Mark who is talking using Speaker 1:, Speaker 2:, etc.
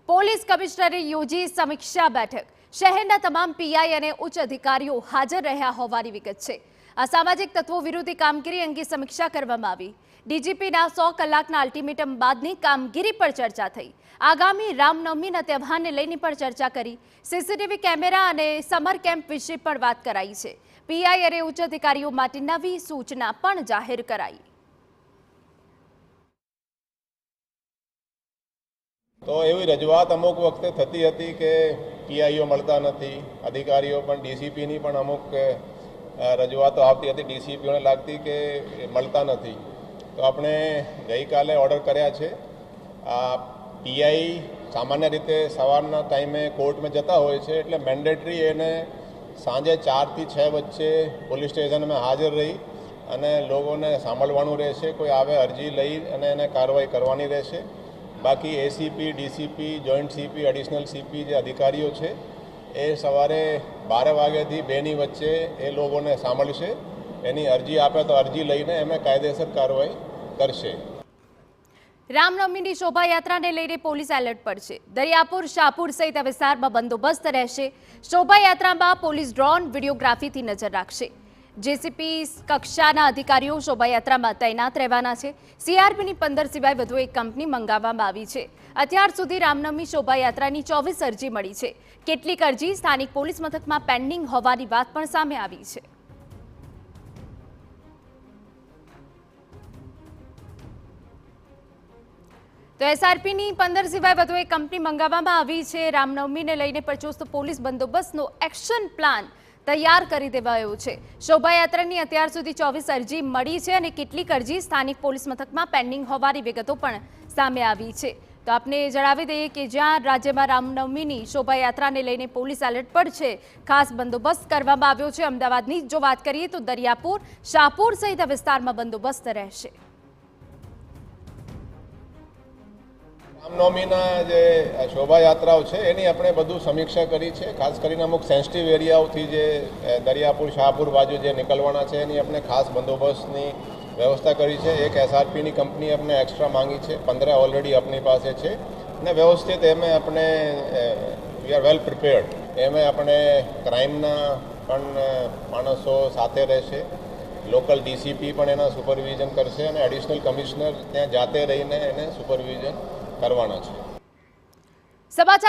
Speaker 1: Police કમિશનરે યોજી સમીક્ષા બેઠક। શહેરના તમામ પીઆઈ અને ઉચ્ચ અધિકારીઓ હાજર રહ્યા હોવાની વિગત છે। અસામાજિક તત્વો વિરુદ્ધ કામગીરી અંગે સમીક્ષા કરવામાં આવી। ડીજીપીના 100 કલાકના અલ્ટિમેટમ બાદની કામગીરી પર ચર્ચા થઈ। આગામી રામનવમીના તહેવારને લઈને પણ ચર્ચા કરી। સીસીટીવી કેમેરા અને સમર કેમ્પ વિશે પણ વાત કરાઈ છે। પીઆઈ અને ઉચ્ચ અધિકારીઓ માટે નવી સૂચના પણ જાહેર કરાઈ।
Speaker 2: तो एवी रजूआत अमुक वखते थती हती के पीआईओ मळता नथी, अधिकारीओ पण डीसीपीनी पण अमुक रजूआतो आवती हती, डीसीपीओने लागती के मळता नथी। तो आपणे गई काले ऑर्डर कर्या छे। पीआई सामान्य रीते सवारना टाइमे कोर्ट में जता होय छे एटले मेन्डेटरी एने सांजे 4 થી 6 वच्चे पोलीस स्टेशन में हाजर रही अने लोगोने सांभळवानुं रहेशे। कोई आवे अर्जी लई अने एने कार्रवाई करवानी रहेशे। बाकी ACP, DCP, joint CP, additional CP जे अधिकारीओ छे ए सवारे 12 वाग्याथी 2 ની वच्चे ए लोगोने सांभळशे। एनी अरजी आपे तो अरजी लईने एमे कायदेसर कार्रवाई करशे।
Speaker 1: रामनवमीनी शोभायात्राने लईने पोलीस एलर्ट पर छे। दरियापुर, शाहपुर सहित विस्तारमां बंदोबस्त रहेशे। शोभायात्रामां पोलीस ड्रोन वीडियोग्राफीथी नजर राखशे। जेसीपी कक्षाना अधिकारीओ शोभायात्रामां तैनात रहेवाना छे। सीआरपीनी 15 सिवाय વધુ એક કંપની મંગાવવામાં આવી છે। અત્યાર સુધી રામનવમી શોભાયાત્રાની 24 અરજી મળી છે। કેટલીક અરજી સ્થાનિક પોલીસ મથકમાં પેન્ડિંગ હોવાની વાત પણ સામે આવી છે। તો એસઆરપીની 15 સિવાય વધુ એક કંપની મંગાવવામાં આવી છે। રામનવમીને લઈને ચુસ્ત પોલીસ બંદોબસ્તનો એક્શન પ્લાન તૈયાર કરી દેવાયો છે। શોભાયાત્રાની અત્યાર સુધી 24 અરજી મળી છે અને કેટલીક અરજી સ્થાનિક પોલીસ મથકમાં પેન્ડિંગ હોવાની વિગતો પણ સામે આવી છે। તો આપને જણાવી દઈએ કે જ્યાં રાજ્યમાં રામનવમીની શોભાયાત્રાને લઈને પોલીસ એલર્ટ પર છે। ખાસ બંદોબસ્ત કરવામાં આવ્યો છે। અમદાવાદની જો વાત કરીએ તો દરિયાપુર, શાહપુર સહિત વિસ્તારમાં બંદોબસ્ત રહેશે।
Speaker 2: रामनवमीना जे शोभायात्राओ छे एनी आपणे बधु समीक्षा करी छे। खास करीने अमुक सेंसिटिव एरियाओथी जे दरियापुर, शाहपुर बाजू जे निकलवाना छे एनी आपणे खास बंदोबस्तनी व्यवस्था करी छे। एक एसआरपीनी कंपनी आपणे एक्स्ट्रा मांगी छे, 15 ऑलरेडी अपनी पासे छे ने व्यवस्थित एमे आपणे वी आर वेल प्रिपेर्ड। एमे आपणे क्राइमना पण माणसो साथे रहेशे। लोकल डीसीपी पण एना सुपरविजन करशे अने एडिशनल कमिश्नर त्यां जाते रहीने एने सुपरविजन करवाना छे।